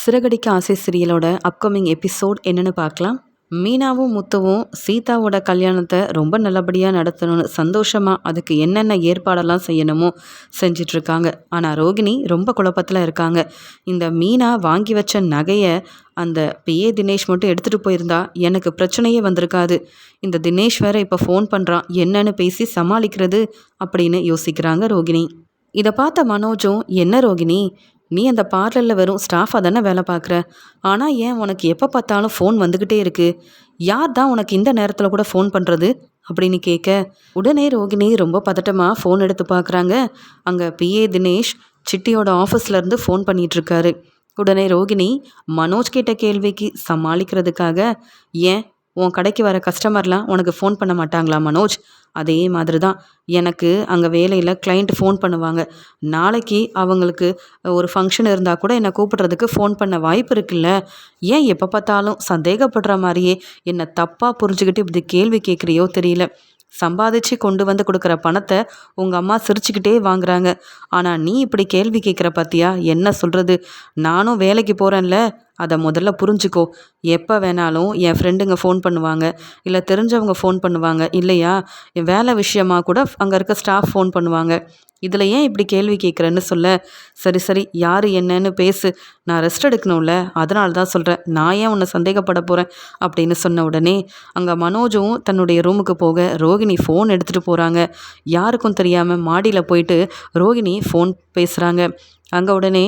சிறகடிக்க ஆசை சீரியலோட upcoming episode என்னன்னு பார்க்கலாம். மீனாவும் முத்துவும் சீதாவோட கல்யாணத்தை ரொம்ப நல்லபடியாக நடத்தணும்னு சந்தோஷமாக அதுக்கு என்னென்ன ஏற்பாடெல்லாம் செய்யணுமோ செஞ்சிட்ருக்காங்க. ஆனால் ரோகிணி ரொம்ப குழப்பத்தில் இருக்காங்க. இந்த மீனா வாங்கி வச்ச நகையை அந்த பிஏ தினேஷ் மட்டும் எடுத்துகிட்டு போயிருந்தா எனக்கு பிரச்சனையே வந்திருக்காது. இந்த தினேஷ் வேற இப்போ ஃபோன் பண்ணுறான், என்னன்னு பேசி சமாளிக்கிறது அப்படின்னு யோசிக்கிறாங்க ரோகிணி. இதை பார்த்த மனோஜும், என்ன ரோகிணி, நீ அந்த பார்லரில் வெறும் ஸ்டாஃபாக தானே வேலை பார்க்குற, ஆனால் ஏன் உனக்கு எப்போ பார்த்தாலும் ஃபோன் வந்துக்கிட்டே இருக்குது, யார் தான் உனக்கு இந்த நேரத்தில் கூட ஃபோன் பண்ணுறது அப்படின்னு கேட்க, உடனே ரோகிணி ரொம்ப பதட்டமாக ஃபோன் எடுத்து பார்க்குறாங்க. அங்கே பிஏ தினேஷ் சிட்டியோட ஆஃபீஸ்லேருந்து ஃபோன் பண்ணிகிட்ருக்காரு. உடனே ரோகிணி மனோஜ் கேட்ட கேள்விக்கு சமாளிக்கிறதுக்காக, ஏன் உன் கடைக்கு வர கஸ்டமர்லாம் உனக்கு ஃபோன் பண்ண மாட்டாங்களா மனோஜ்? அதே மாதிரி தான் எனக்கு அங்கே வேலையில் கிளைண்ட் ஃபோன் பண்ணுவாங்க. நாளைக்கு அவங்களுக்கு ஒரு ஃபங்க்ஷன் இருந்தால் கூட என்னை கூப்பிட்றதுக்கு ஃபோன் பண்ண வாய்ப்பு இருக்குல்ல. ஏன் எப்போ பார்த்தாலும் சந்தேகப்படுற மாதிரியே என்னை தப்பாக புரிஞ்சுக்கிட்டு இப்படி கேள்வி கேட்குறியோ தெரியல. சம்பாதிச்சு கொண்டு வந்து கொடுக்குற பணத்தை உங்கள் அம்மா சிரிச்சுக்கிட்டே வாங்குறாங்க. ஆனால் நீ இப்படி கேள்வி கேட்குற பார்த்தியா, என்ன சொல்கிறது? நானும் வேலைக்கு போகிறேன்ல, அதை முதல்ல புரிஞ்சுக்கோ. எப்போ வேணாலும் என் ஃப்ரெண்டுங்க ஃபோன் பண்ணுவாங்க, இல்லை தெரிஞ்சவங்க ஃபோன் பண்ணுவாங்க, இல்லையா என் வேலை விஷயமாக கூட அங்கே இருக்க ஸ்டாஃப் ஃபோன் பண்ணுவாங்க. இதில் ஏன் இப்படி கேள்வி கேட்குறேன்னு சொல்ல, சரி சரி யார் என்னன்னு பேசு, நான் ரெஸ்ட் எடுக்கணும்ல, அதனால தான் சொல்கிறேன், நான் ஏன் உன்னை சந்தேகப்பட போகிறேன் அப்படின்னு சொன்ன உடனே அங்கே மனோஜும் தன்னுடைய ரூமுக்கு போக ரோகிணி ஃபோன் எடுத்துகிட்டு போகிறாங்க. யாருக்கும் தெரியாமல் மாடியில் போயிட்டு ரோகிணி ஃபோன் பேசுகிறாங்க. அங்கே உடனே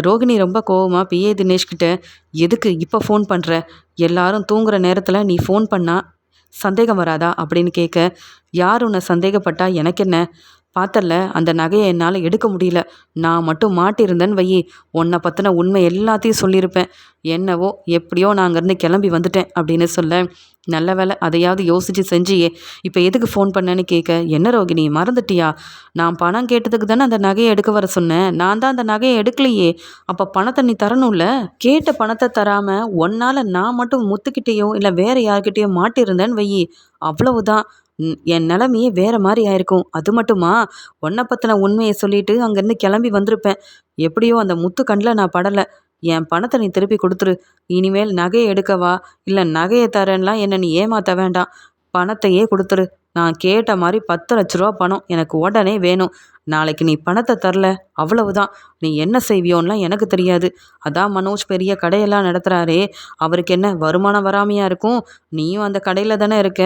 ரோகிணி ரொம்ப கோவமாக பிஏ தினேஷ்கிட்ட, எதுக்கு இப்போ ஃபோன் பண்ணுற, எல்லாரும் தூங்குகிற நேரத்தில் நீ ஃபோன் பண்ணால் சந்தேகம் வராதா அப்படின்னு கேட்க, யார் உன்னை சந்தேகப்பட்டா எனக்கு என்ன, பார்த்தல அந்த நகையை என்னால் எடுக்க முடியல, நான் மட்டும் மாட்டியிருந்தேன்னு வையி, உன்னை பற்றின உண்மை எல்லாத்தையும் சொல்லியிருப்பேன். என்னவோ எப்படியோ நான் அங்கேருந்து கிளம்பி வந்துட்டேன் அப்படின்னு சொல்ல, நல்ல வேலை அதையாவது யோசித்து செஞ்சியே, இப்போ எதுக்கு ஃபோன் பண்ணேன்னு கேட்க, என்ன ரோகிணி மறந்துட்டியா, நான் பணம் கேட்டதுக்கு தானே அந்த நகையை எடுக்க வர சொன்னேன், நான் தான் அந்த நகையை எடுக்கலையே, அப்போ பணத்தை நீ தரணும்ல, கேட்ட பணத்தை தராமல் ஒன்னால் நான் மட்டும் முத்துக்கிட்டேயோ இல்லை வேறு யார்கிட்டேயோ மாட்டியிருந்தேன்னு வையி, அவ்வளவுதான் என் நிலமையே வேறு மாதிரி ஆயிருக்கும். அது மட்டுமா, உன்னை பற்றின உண்மையை சொல்லிட்டு அங்கேருந்து கிளம்பி வந்திருப்பேன். எப்படியோ அந்த முத்து கண்ணில் நான் படலை. என் பணத்தை நீ திருப்பி கொடுத்துரு. இனிமேல் நகையை எடுக்கவா இல்லை நகையை தரேன்லாம் என்னை நீ ஏமாற்ற வேண்டாம். பணத்தையே கொடுத்துரு. நான் கேட்ட மாதிரி 10 லட்ச ரூபா பணம் எனக்கு உடனே வேணும். நாளைக்கு நீ பணத்தை தரல, அவ்வளவுதான். நீ என்ன செய்வியோன்லாம் எனக்கு தெரியாது. அதான் மனோஜ் பெரிய கடையெல்லாம் நடத்துகிறாரே, அவருக்கு என்ன வருமானம் வராமையாக இருக்கும்? நீயும் அந்த கடையில் தானே இருக்க,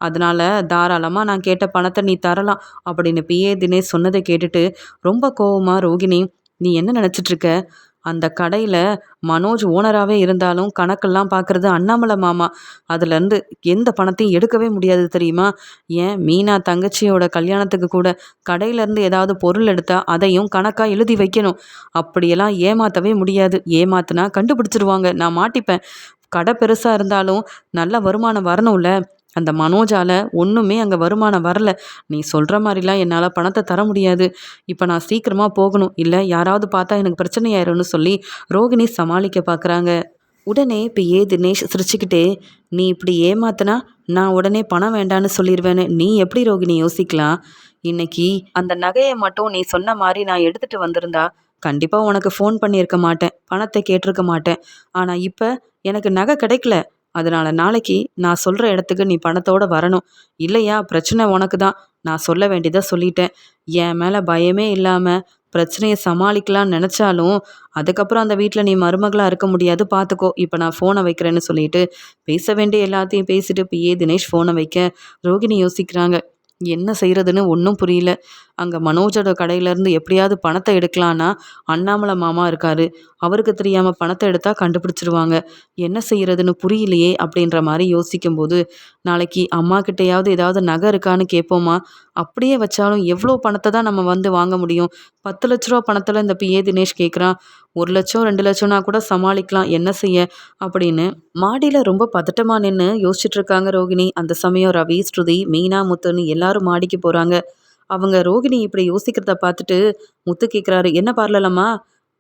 அதனால் தாராளமாக நான் கேட்ட பணத்தை நீ தரலாம் அப்படின்னு பிஏ தினேஷ் சொன்னதை கேட்டுட்டு ரொம்ப கோவமாக ரோகிணி, நீ என்ன நினச்சிட்ருக்க, அந்த கடையில் மனோஜ் ஓனராகவே இருந்தாலும் கணக்கெல்லாம் பார்க்குறது அண்ணாமலை மாமா. அதுலேருந்து எந்த பணத்தையும் எடுக்கவே முடியாது தெரியுமா? ஏன் மீனா தங்கச்சியோட கல்யாணத்துக்கு கூட கடையிலேருந்து ஏதாவது பொருள் எடுத்தால் அதையும் கணக்காக எழுதி வைக்கணும். அப்படியெல்லாம் ஏமாற்றவே முடியாது. ஏமாத்தினா கண்டுபிடிச்சிருவாங்க, நான் மாட்டிப்பேன். கடை பெருசாக இருந்தாலும் நல்ல வருமானம் வரணும்ல. அந்த மனோஜால் ஒன்றுமே அங்கே வருமானம் வரல. நீ சொல்கிற மாதிரிலாம் என்னால் பணத்தை தர முடியாது. இப்போ நான் சீக்கிரமாக போகணும், இல்லை யாராவது பார்த்தா எனக்கு பிரச்சனையாயிரும்னு சொல்லி ரோகிணி சமாளிக்க பார்க்குறாங்க. உடனே இப்போ தினேஷ் சிரிச்சுக்கிட்டே, நீ இப்படி ஏமாத்தினா நான் உடனே பணம் வேண்டான்னு சொல்லிடுவேன்னு நீ எப்படி ரோகிணி யோசிக்கலாம்? இன்னைக்கு அந்த நகையை மட்டும் நீ சொன்ன மாதிரி நான் எடுத்துகிட்டு வந்திருந்தா கண்டிப்பாக உனக்கு ஃபோன் பண்ணியிருக்க மாட்டேன், பணத்தை கேட்டிருக்க மாட்டேன். ஆனால் இப்போ எனக்கு நகை கிடைக்கல, அதனால் நாளைக்கு நான் சொல்கிற இடத்துக்கு நீ பணத்தோடு வரணும். இல்லையா பிரச்சனை உனக்கு தான். நான் சொல்ல வேண்டியதை சொல்லிட்டேன். என் மேலே பயமே இல்லாமல் பிரச்சனையை சமாளிக்கலான்னு நினச்சாலும் அதுக்கப்புறம் அந்த வீட்டில் நீ மருமகளாக இருக்க முடியாது, பார்த்துக்கோ. இப்போ நான் ஃபோனை வைக்கிறேன்னு சொல்லிட்டு பேச வேண்டிய எல்லாத்தையும் பேசிட்டு பிஏ தினேஷ் ஃபோனை வைக்க ரோகிணி யோசிக்கிறாங்க. என்ன செய்கிறதுன்னு ஒன்றும் புரியல. அங்கே மனோஜோட கடையிலேருந்து எப்படியாவது பணத்தை எடுக்கலான்னா அண்ணாமலை மாமா இருக்கார், அவருக்கு தெரியாமல் பணத்தை எடுத்தால் கண்டுபிடிச்சிருவாங்க. என்ன செய்கிறதுன்னு புரியலையே அப்படின்ற மாதிரி யோசிக்கும்போது, நாளைக்கு அம்மா கிட்டேயாவது ஏதாவது நகை இருக்கான்னு கேட்போமா? அப்படியே வச்சாலும் எவ்வளோ பணத்தை தான் நம்ம வந்து வாங்க முடியும்? 10 லட்ச ரூபா பணத்தில் இந்த பிஏ தினேஷ் கேட்குறான். 1 லட்சம் 2 லட்சம்னா கூட சமாளிக்கலாம், என்ன செய்ய அப்படின்னு மாடியில் ரொம்ப பதட்டமாக நின்று யோசிச்சுட்டு இருக்காங்க ரோகிணி. அந்த சமயம் ரவி, ஸ்ருதி, மீனா, முத்துன்னு எல்லாரும் மாடிக்கு போகிறாங்க. அவங்க ரோகிணி இப்படி யோசிக்கிறத பார்த்துட்டு முத்து கேட்குறாரு, என்ன பார்லலாமா,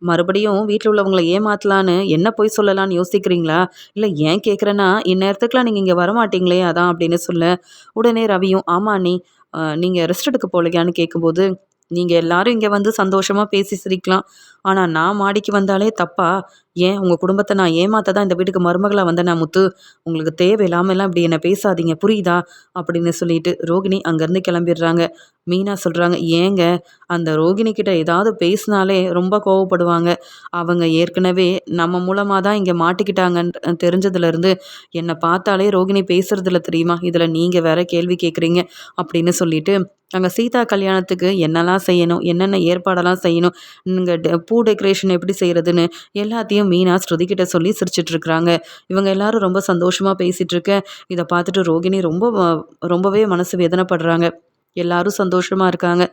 மறுபடியும் வீட்டில் உள்ளவங்களை ஏமாத்தலான்னு என்ன போய் சொல்லலான்னு யோசிக்கிறீங்களா? இல்லை ஏன் கேட்குறேன்னா இந்நேரத்துக்குலாம் நீங்கள் இங்கே வரமாட்டீங்களே அதான் அப்படின்னு சொல்ல, உடனே ரவியும், ஆமா நீ நீங்கள் ரெஸ்ட் எடுக்க போகலையான்னு கேட்கும்போது, நீங்கள் எல்லாரும் இங்கே வந்து சந்தோஷமாக பேசி சிரிக்கலாம், ஆனால் நான் மாடிக்கு வந்தாலே தப்பா? ஏன் உங்கள் குடும்பத்தை நான் ஏமாத்த தான் இந்த வீட்டுக்கு மருமகளா வந்தேனா முத்து? உங்களுக்கு தேவையில்லாமலாம் இப்படி என்ன பேசாதீங்க புரியுதா? அப்படின்னு சொல்லிட்டு ரோகிணி அங்கேருந்து கிளம்பிடுறாங்க. மீனா சொல்கிறாங்க, ஏங்க அந்த ரோகிணி கிட்ட ஏதாவது பேசினாலே ரொம்ப கோவப்படுவாங்க. அவங்க ஏற்கனவே நம்ம மூலமாக தான் இங்கே மாட்டிக்கிட்டாங்கன்னு தெரிஞ்சதுலேருந்து என்னை பார்த்தாலே ரோகிணி பேசுறதில்ல தெரியுமா? இதில் நீங்கள் வேற கேள்வி கேட்குறீங்க அப்படின்னு சொல்லிட்டு அங்கே சீதா கல்யாணத்துக்கு என்னெல்லாம் செய்யணும், என்னென்ன ஏற்பாடெல்லாம் செய்யணும், இங்கே பூ டெக்கரேஷன் எப்படி செய்கிறதுன்னு எல்லாத்தையும் மீனா ஸ்ருதி கிட்ட சொல்லி சிரிச்சிட்டு இருக்கிறாங்க. இவங்க எல்லாரும் ரொம்ப சந்தோஷமாக பேசிகிட்டு இருக்க இதை பார்த்துட்டு ரோகிணி ரொம்பவே மனசு வேதனைப்படுறாங்க. எல்லாரும் சந்தோஷமாக இருக்காங்க.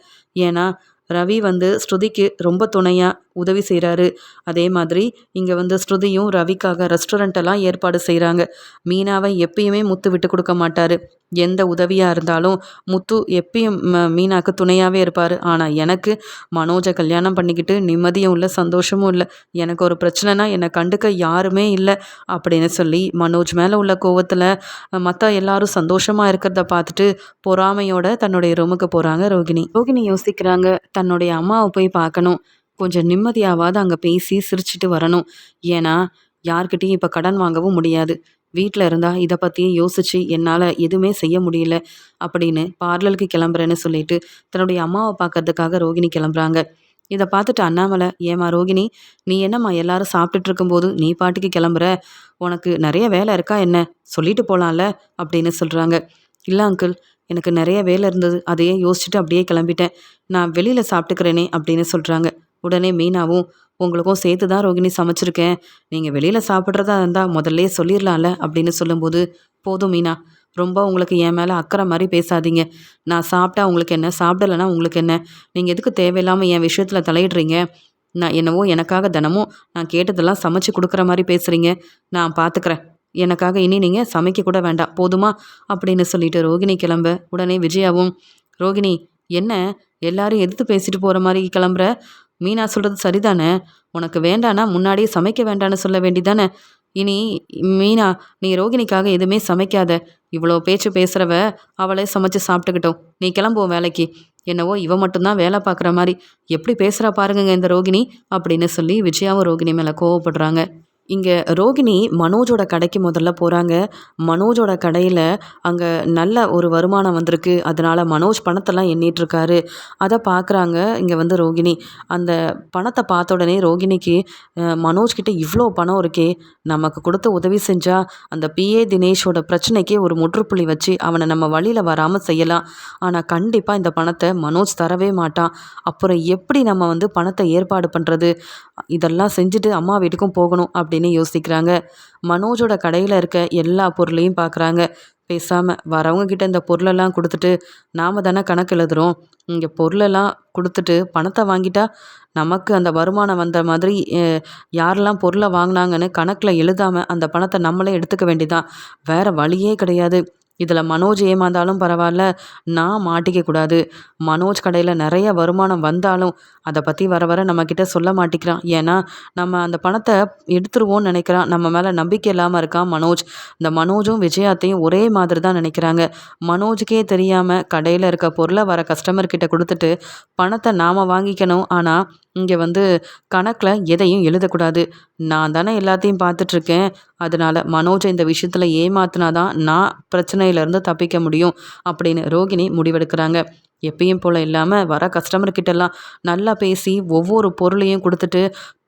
ஏன்னா ரவி வந்து ஸ்ருதிக்கு ரொம்ப துணையாக உதவி செய்கிறாரு. அதே மாதிரி இங்கே வந்து ஸ்ருதியும் ரவிக்காக ரெஸ்டாரண்ட்டெல்லாம் ஏற்பாடு செய்கிறாங்க. மீனாவை எப்பயுமே முத்து விட்டு கொடுக்க மாட்டார். எந்த உதவியாக இருந்தாலும் முத்து எப்பயும் மீனாவுக்கு துணையாகவே இருப்பார். ஆனால் எனக்கு மனோஜை கல்யாணம் பண்ணிக்கிட்டு நிம்மதியும் இல்லை, சந்தோஷமும் இல்லை. எனக்கு ஒரு பிரச்சனைனா என்னை கண்டுக்க யாருமே இல்லை அப்படின்னு சொல்லி மனோஜ் மேலே உள்ள கோவத்தில் மற்ற எல்லாரும் சந்தோஷமாக இருக்கிறத பார்த்துட்டு பொறாமையோட தன்னுடைய ரூமுக்கு போகிறாங்க ரோகிணி. ரோகிணி யோசிக்கிறாங்க, தன்னுடைய அம்மாவை போய் பார்க்கணும், கொஞ்சம் நிம்மதியாவது அங்கே பேசி சிரிச்சிட்டு வரணும். ஏன்னா யார்கிட்டையும் இப்போ கடன் வாங்கவும் முடியாது. வீட்டில் இருந்தால் இதை பற்றியே யோசித்து என்னால் எதுவுமே செய்ய முடியல அப்படின்னு பார்லருக்கு கிளம்புறேன்னு சொல்லிட்டு தன்னுடைய அம்மாவை பார்க்கறதுக்காக ரோகிணி கிளம்புறாங்க. இதை பார்த்துட்டு அண்ணாமலை, ஏம்மா ரோகிணி, நீ என்னம்மா எல்லாரும் சாப்பிட்டுட்டு இருக்கும்போது நீ பாட்டுக்கு கிளம்புற? உனக்கு நிறைய வேலை இருக்கா என்ன? சொல்லிட்டு போகலாம்ல அப்படின்னு சொல்கிறாங்க. இல்லை அங்கிள், எனக்கு நிறைய வேலை இருந்தது, அதையே யோசிச்சுட்டு அப்படியே கிளம்பிட்டேன். நான் வெளியில் சாப்பிட்டுக்கிறேனே அப்படின்னு சொல்கிறாங்க. உடனே மீனாவும், உங்களுக்கும் சேர்த்து தான் ரோகிணி சமைச்சிருக்கேன், நீங்கள் வெளியில் சாப்பிட்றதா இருந்தால் முதல்லே சொல்லிடலாம்ல அப்படின்னு சொல்லும்போது, போதும் மீனா, ரொம்ப உங்களுக்கு என் மேலே அக்கறை மாதிரி பேசாதீங்க. நான் சாப்பிட்டா உங்களுக்கு என்ன, சாப்பிடலைன்னா உங்களுக்கு என்ன? நீங்கள் எதுக்கு தேவையில்லாமல் என் விஷயத்தில் தலையிடுறீங்க? நான் என்னவோ எனக்காக தினமும் நான் கேட்டதெல்லாம் சமைச்சு கொடுக்குற மாதிரி பேசுகிறீங்க. நான் பார்த்துக்கிறேன். எனக்காக இனி நீங்கள் சமைக்க கூட வேண்டாம் போதுமா அப்படின்னு சொல்லிட்டு ரோகிணி கிளம்ப, உடனே விஜயாவும், ரோகிணி என்ன எல்லாரும் எதிர்த்து பேசிட்டு போகிற மாதிரி கிளம்புற? மீனா சொல்கிறது சரிதானே? உனக்கு வேண்டானா முன்னாடியே சமைக்க வேண்டான்னு சொல்ல வேண்டிதானே? இனி மீனா, நீ ரோகிணிக்காக எதுவுமே சமைக்காத. இவ்வளோ பேச்சு பேசுகிறவ அவளே சமைச்சு சாப்பிட்டுக்கிட்டோம். நீ கிளம்புவோம் வேலைக்கு. என்னவோ இவ மட்டும்தான் வேலை பார்க்குற மாதிரி எப்படி பேசுகிறா பாருங்க இந்த ரோகிணி அப்படின்னு சொல்லி விஜயாவும் ரோகிணி மேலே கோவப்படுறாங்க. இங்கே ரோகிணி மனோஜோட கடைக்கு முதல்ல போகிறாங்க. மனோஜோட கடையில் அங்கே நல்ல ஒரு வருமானம் வந்திருக்கு. அதனால் மனோஜ் பணத்தெல்லாம் எண்ணிட்டுருக்காரு. அதை பார்க்குறாங்க இங்கே வந்து ரோகிணி. அந்த பணத்தை பார்த்த உடனே ரோகிணிக்கு, மனோஜ்கிட்ட இவ்வளோ பணம் இருக்கே, நமக்கு கொடுத்த உதவி செஞ்சால் அந்த பிஏ தினேஷோட பிரச்சனைக்கே ஒரு முற்றுப்புள்ளி வச்சு அவனை நம்ம வழியில் வராமல் செய்யலாம். ஆனால் கண்டிப்பாக இந்த பணத்தை மனோஜ் தரவே மாட்டான். அப்புறம் எப்படி நம்ம வந்து பணத்தை ஏற்பாடு பண்ணுறது? இதெல்லாம் செஞ்சுட்டு அம்மா வீட்டுக்கும் போகணும் அப்படின்னு யோசிக்கிறாங்க. மனோஜோட கடையில் இருக்க எல்லா பொருளையும் பார்க்குறாங்க. பேசாமல் வரவங்க கிட்ட இந்த பொருளெல்லாம் கொடுத்துட்டு நாம் தானே கணக்கு எழுதுகிறோம், இங்கே பொருளெல்லாம் கொடுத்துட்டு பணத்தை வாங்கிட்டா நமக்கு அந்த வருமானம் வந்த மாதிரி யாரெல்லாம் பொருளை வாங்கினாங்கன்னு கணக்கில் எழுதாமல் அந்த பணத்தை நம்மளே எடுத்துக்க வேண்டியதான். வேறு வழியே கிடையாது. இதில் மனோஜ் ஏமாந்தாலும் பரவாயில்ல, நான் மாட்டிக்கக்கூடாது. மனோஜ் கடையில் நிறைய வருமானம் வந்தாலும் அதை பற்றி வர வர நம்மக்கிட்ட சொல்ல மாட்டேங்கிறான். ஏன்னா நம்ம அந்த பணத்தை எடுத்துருவோன்னு நினைக்கிறான். நம்ம மேலே நம்பிக்கை இல்லாமல் இருக்கான் மனோஜ். இந்த மனோஜும் விஜயாத்தையும் ஒரே மாதிரி தான் நினைக்கிறாங்க. மனோஜுக்கே தெரியாமல் கடையில் இருக்க பொருளை வர கஸ்டமர்கிட்ட கொடுத்துட்டு பணத்தை நாம் வாங்கிக்கணும். ஆனால் இங்கே வந்து கணக்கில் எதையும் எழுதக்கூடாது. நான் தானே எல்லாத்தையும் பார்த்துட்ருக்கேன். அதனால் மனோஜை இந்த விஷயத்தில் ஏமாத்தினாதான் நான் பிரச்சனையிலேருந்து தப்பிக்க முடியும் அப்படின்னு ரோகிணி முடிவெடுக்கிறாங்க. எப்பயும் போல் இல்லாமல் வர கஸ்டமர்கிட்டலாம் நல்லா பேசி ஒவ்வொரு பொருளையும் கொடுத்துட்டு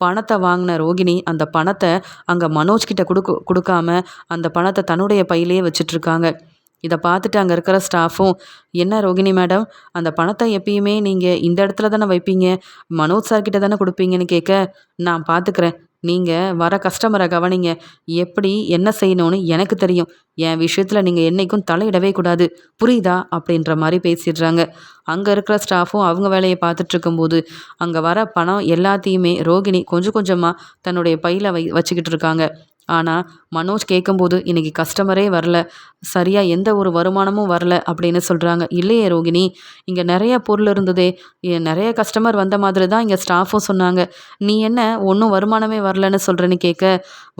பணத்தை வாங்கின ரோகிணி அந்த பணத்தை அங்கே மனோஜ்கிட்ட கொடுக்காம அந்த பணத்தை தன்னுடைய பையிலேயே வச்சிட்ருக்காங்க. இதை பார்த்துட்டு அங்கே இருக்கிற ஸ்டாஃபும், என்ன ரோகிணி மேடம், அந்த பணத்தை எப்பயுமே நீங்கள் இந்த இடத்துல தானே வைப்பீங்க, மனோஜ் சார்கிட்ட தானே கொடுப்பீங்கன்னு கேட்க, நான் பார்த்துக்கிறேன், நீங்கள் வர கஸ்டமரை கவனிங்க, எப்படி என்ன செய்யணும்னு எனக்கு தெரியும், என் விஷயத்தில் நீங்கள் என்றைக்கும் தலையிடவே கூடாது, புரியுதா அப்படின்ற மாதிரி பேசிடுறாங்க. அங்கே இருக்கிற ஸ்டாஃபும் அவங்க வேலையை பார்த்துட்டு இருக்கும்போது அங்கே வர பணம் எல்லாத்தையுமே ரோகிணி கொஞ்சம் கொஞ்சமாக தன்னுடைய பையில் வச்சுக்கிட்டு இருக்காங்க. ஆனால் மனோஜ் கேட்கும்போது இன்னைக்கு கஸ்டமரே வரல, சரியாக எந்த ஒரு வருமானமும் வரல அப்படின்னு சொல்கிறாங்க. இல்லையே ரோகிணி, இங்கே நிறைய பொருள் இருந்ததே, நிறைய கஸ்டமர் வந்த மாதிரி தான் இங்கே ஸ்டாஃபும் சொன்னாங்க. நீ என்ன ஒன்றும் வருமானமே வரலன்னு சொல்கிறேன்னு கேட்க,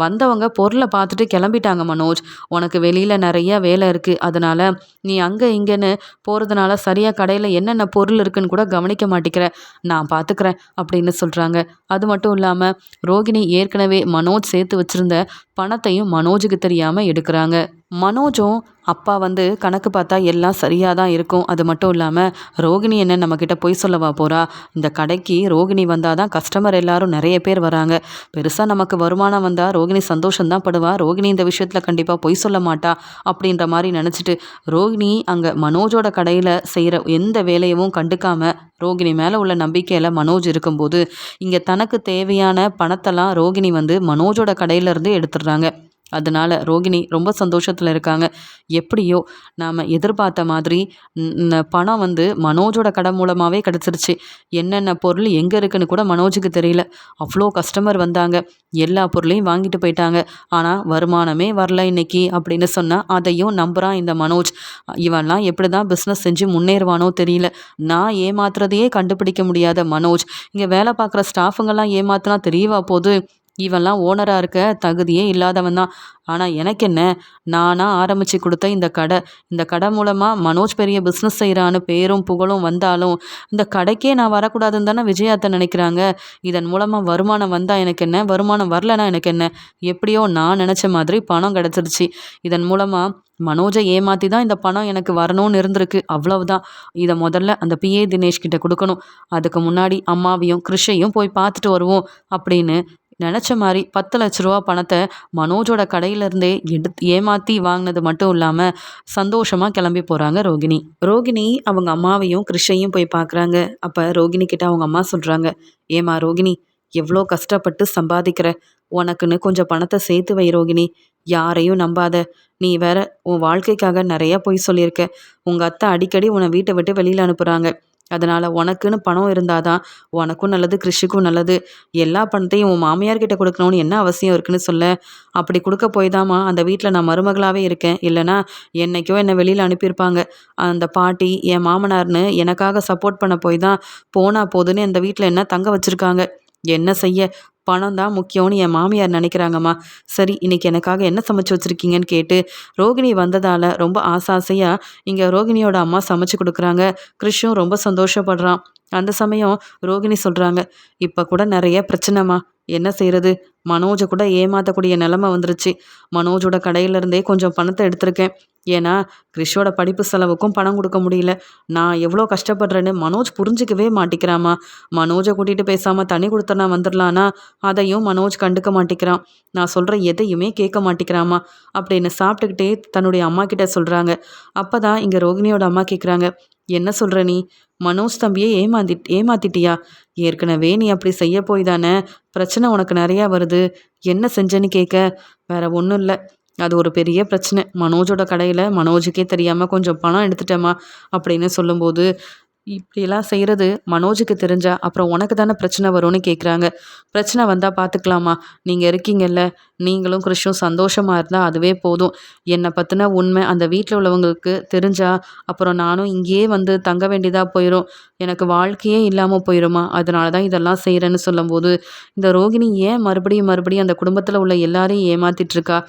வந்தவங்க பொருளை பார்த்துட்டு கிளம்பிட்டாங்க மனோஜ். உனக்கு வெளியில் நிறைய வேலை இருக்குது, அதனால் நீ அங்கே இங்கேன்னு போகிறதுனால சரியாக கடையில் என்னென்ன பொருள் இருக்குன்னு கூட கவனிக்க மாட்டேங்கிற. நான் பார்த்துக்கிறேன் அப்படின்னு சொல்கிறாங்க. அது மட்டும் இல்லாமல் ரோகிணி ஏற்கனவே மனோஜ் சேர்த்து வச்சுருந்த பணத்தையும் மனோஜுக்கு தெரியாமல் எடுக்கிறாங்க. மனோஜும் அப்பா வந்து கணக்கு பார்த்தா எல்லாம் சரியாக தான் இருக்கும். அது மட்டும் இல்லாமல் ரோகிணி என்ன நம்மக்கிட்ட பொய் சொல்லவா போகிறா? இந்த கடைக்கு ரோகிணி வந்தால் தான் கஸ்டமர் எல்லாரும் நிறைய பேர் வராங்க. பெருசாக நமக்கு வருமானம் வந்தால் ரோகிணி சந்தோஷம்தான் படுவா. ரோகிணி இந்த விஷயத்தில் கண்டிப்பாக பொய் சொல்ல மாட்டா அப்படின்ற மாதிரி நினச்சிட்டு ரோகிணி அங்கே மனோஜோட கடையில் செய்கிற எந்த வேலையவும் கண்டுக்காமல் ரோகிணி மேலே உள்ள நம்பிக்கையில் மனோஜ் இருக்கும்போது இங்கே தனக்கு தேவையான பணத்தெல்லாம் ரோகிணி வந்து மனோஜோட கடையிலேருந்து எடுத்துடுறாங்க. அதனால ரோகிணி ரொம்ப சந்தோஷத்தில் இருக்காங்க. எப்படியோ நாம் எதிர்பார்த்த மாதிரி பணம் வந்து மனோஜோட கடை மூலமாகவே கிடச்சிருச்சு. என்னென்ன பொருள் எங்கே இருக்குன்னு கூட மனோஜுக்கு தெரியல. அவ்வளோ கஸ்டமர் வந்தாங்க, எல்லா பொருளையும் வாங்கிட்டு போயிட்டாங்க. ஆனால் வருமானமே வரல இன்னைக்கு அப்படின்னு சொன்னால் அதையும் நம்புகிறான் இந்த மனோஜ். இவன்லாம் எப்படி தான் பிஸ்னஸ் செஞ்சு முன்னேறுவானோ தெரியல. நான் ஏமாத்துறதையே கண்டுபிடிக்க முடியாத மனோஜ் இங்கே வேலை பார்க்குற ஸ்டாஃபுங்கெல்லாம் ஏமாத்தினா தெரியவா போகுது? இவன்லாம் ஓனராக இருக்க தகுதியே இல்லாதவன் தான். ஆனால் எனக்கு என்ன, நானாக ஆரம்பித்து கொடுத்த இந்த கடை மூலமாக மனோஜ் பெரிய பிஸ்னஸ் செய்கிறான்னு பேரும் புகழும் வந்தாலும் இந்த கடைக்கே நான் வரக்கூடாதுன்னு தானே விஜயாத்தை நினைக்கிறாங்க. இதன் மூலமாக வருமானம் வந்தால் எனக்கு என்ன, வருமானம் வரலனா எனக்கு என்ன? எப்படியோ நான் நினச்ச மாதிரி பணம் கிடச்சிருச்சு. இதன் மூலமாக மனோஜை ஏமாற்றி தான் இந்த பணம் எனக்கு வரணும்னு இருந்திருக்கு, அவ்வளவுதான். இதை முதல்ல அந்த பிஏ தினேஷ் கிட்ட கொடுக்கணும். அதுக்கு முன்னாடி அம்மாவையும் கிருஷையும் போய் பார்த்துட்டு வருவோம் அப்படின்னு நினச்ச மாதிரி 10 லட்ச ரூபா பணத்தை மனோஜோட கடையிலேருந்தே எடுத்து ஏமாற்றி வாங்கினது மட்டும் இல்லாமல் சந்தோஷமாக கிளம்பி போகிறாங்க ரோகிணி. ரோகிணி அவங்க அம்மாவையும் கிருஷையும் போய் பார்க்குறாங்க. அப்போ ரோகிணி கிட்ட அவங்க அம்மா சொல்கிறாங்க, ஏமா ரோகிணி, எவ்வளோ கஷ்டப்பட்டு சம்பாதிக்கிற, உனக்குன்னு கொஞ்சம் பணத்தை சேர்த்து வை ரோகிணி. யாரையும் நம்பாத. நீ வேற உன் வாழ்க்கைக்காக நிறைய பொய் சொல்லியிருக்க. உங்கள் அத்தை அடிக்கடி உன்னை வீட்டை விட்டு வெளியில் அனுப்புகிறாங்க. அதனால் உனக்குன்னு பணம் இருந்தால் தான் உனக்கும் நல்லது, கிருஷிக்கும் நல்லது. எல்லா பணத்தையும் உன் மாமியார்கிட்ட கொடுக்கணும்னு என்ன அவசியம் இருக்குன்னு சொல்ல. அப்படி கொடுக்க போய் தாம்மா அந்த வீட்டில் நான் மருமகளாகவே இருக்கேன். இல்லைனா என்னைக்கோ என்னை வெளியில் அனுப்பியிருப்பாங்க. அந்த பாட்டி என் மாமனார்னு எனக்காக சப்போர்ட் பண்ண போய் தான் போனா போதுன்னு இந்த வீட்டில் என்ன தங்க வச்சுருக்காங்க. என்ன செய்ய, பணம் தான் முக்கியம்னு என் மாமியார் நினைக்கிறாங்கம்மா. சரி, இன்னைக்கு எனக்காக என்ன சமைச்சு வச்சுருக்கீங்கன்னு கேட்டு ரோகிணி வந்ததால் ரொம்ப ஆசையாக இங்கே ரோகிணியோட அம்மா சமைச்சு கொடுக்குறாங்க. கிருஷும் ரொம்ப சந்தோஷப்படுறான். அந்த சமயம் ரோகிணி சொல்கிறாங்க, இப்போ கூட நிறைய பிரச்சனைமா, என்ன செய்கிறது, மனோஜை கூட ஏமாற்றக்கூடிய நிலமை வந்துருச்சு. மனோஜோட கடையிலேருந்தே கொஞ்சம் பணத்தை எடுத்திருக்கேன். ஏன்னா கிறிஷோட படிப்பு செலவுக்கும் பணம் கொடுக்க முடியல. நான் எவ்வளோ கஷ்டப்படுறேன்னு மனோஜ் புரிஞ்சிக்கவே மாட்டேங்கிறாமா. மனோஜை கூட்டிகிட்டு பேசாமல் தனி கொடுத்தனா வந்துடலான்னா அதையும் மனோஜ் கண்டுக்க மாட்டேங்கிறான். நான் சொல்கிற எதையுமே கேட்க மாட்டேங்கிறாமா அப்படின்னு சாப்பிட்டுக்கிட்டே தன்னுடைய அம்மா கிட்ட சொல்கிறாங்க. அப்போ தான் இங்கே ரோகிணியோட அம்மா கேட்குறாங்க, என்ன சொல்கிற நீ? மனோஜ் தம்பியை ஏமாத்திட்டியா? ஏற்கனவே நீ அப்படி செய்ய போய் தானே பிரச்சனை உனக்கு நிறையா வருது. என்ன செஞ்சேன்னு கேட்க, வேற ஒன்றும் இல்லை, அது ஒரு பெரிய பிரச்சனை. மனோஜோட கடையில் மனோஜுக்கே தெரியாமல் கொஞ்சம் பணம் எடுத்துட்டேம்மா அப்படின்னு சொல்லும்போது, இப்படியெல்லாம் செய்கிறது மனோஜுக்கு தெரிஞ்சா அப்புறம் உனக்கு தானே பிரச்சனை வரும்னு கேட்குறாங்க. பிரச்சனை வந்தால் பார்த்துக்கலாமா, நீங்கள் இருக்கீங்கல்ல, நீங்களும் கிருஷும் சந்தோஷமாக இருந்தால் அதுவே போதும். என்னை பற்றின உண்மை அந்த வீட்டில் உள்ளவங்களுக்கு தெரிஞ்சா அப்புறம் நானும் இங்கேயே வந்து தங்க வேண்டியதாக போயிடும். எனக்கு வாழ்க்கையே இல்லாமல் போயிடுமா. அதனால தான் இதெல்லாம் செய்கிறேன்னு சொல்லும்போது இந்த ரோகிணி ஏன் மறுபடியும் அந்த குடும்பத்தில் உள்ள எல்லாரையும் ஏமாத்திட்டு இருக்கா?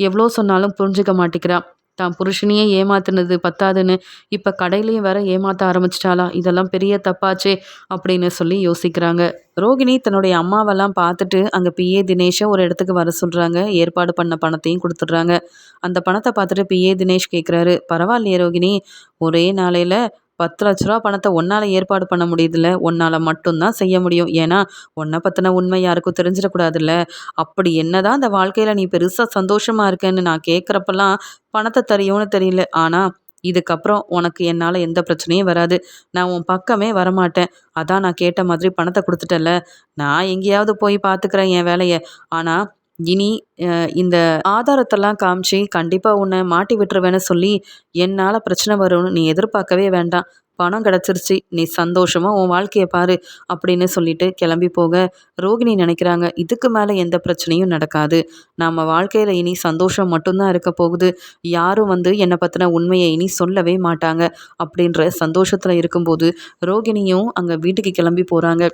எவ்வளோ சொன்னாலும் புரிஞ்சுக்க மாட்டேங்கிறா. தான் புருஷனையே ஏமாத்துனது பத்தாதுன்னு இப்போ கடையிலையும் வேற ஏமாற்ற ஆரம்பிச்சிட்டாளா? இதெல்லாம் பெரிய தப்பாச்சே அப்படின்னு சொல்லி யோசிக்கிறாங்க. ரோகிணி தன்னுடைய அம்மாவெல்லாம் பார்த்துட்டு அங்கே பிஏ தினேஷை ஒரு இடத்துக்கு வர சொல்கிறாங்க. ஏற்பாடு பண்ண பணத்தையும் கொடுத்துட்றாங்க. அந்த பணத்தை பார்த்துட்டு பிஏ தினேஷ் கேட்குறாரு, பரவாயில்லையே ரோகிணி, ஒரே நாளையில் 10 லட்ச ரூபா பணத்தை உன்னால் ஏற்பாடு பண்ண முடியுதுல்ல, உன்னால் மட்டும்தான் செய்ய முடியும். ஏன்னா உன்னை பற்றின உண்மை யாருக்கும் தெரிஞ்சிடக்கூடாதுல்ல. அப்படி என்னதான் அந்த வாழ்க்கையில் நீ பெருசாக சந்தோஷமாக இருக்கேன்னு நான் கேட்குறப்பெல்லாம் பணத்தை தரியோன்னு தெரியல. ஆனால் இதுக்கப்புறம் உனக்கு என்னால் எந்த பிரச்சனையும் வராது. நான் உன் பக்கமே வரமாட்டேன். அதான் நான் கேட்ட மாதிரி பணத்தை கொடுத்துட்டல. நான் எங்கேயாவது போய் பார்த்துக்கிறேன் என் வேலையை. ஆனால் இனி இந்த ஆதாரத்தெல்லாம் காமிச்சு கண்டிப்பா உன்னை மாட்டி விட்டுருவேன்னு சொல்லி என்னால பிரச்சனை வரும்னு நீ எதிர்பார்க்கவே வேண்டாம். பணம் கிடைச்சிருச்சு. நீ சந்தோஷமா உன் வாழ்க்கைய பாரு அப்படின்னு சொல்லிட்டு கிளம்பி போக, ரோகிணி நினைக்கிறாங்க, இதுக்கு மேல எந்த பிரச்சனையும் நடக்காது. நம்ம வாழ்க்கையில இனி சந்தோஷம் மட்டும் தான் இருக்க போகுது. யாரும் வந்து என்ன பத்தின உண்மைய இனி சொல்லவே மாட்டாங்க. அப்படின்ற சந்தோஷத்துல இருக்கும்போது, ரோகிணியும் அங்க வீட்டுக்கு கிளம்பி போறாங்க.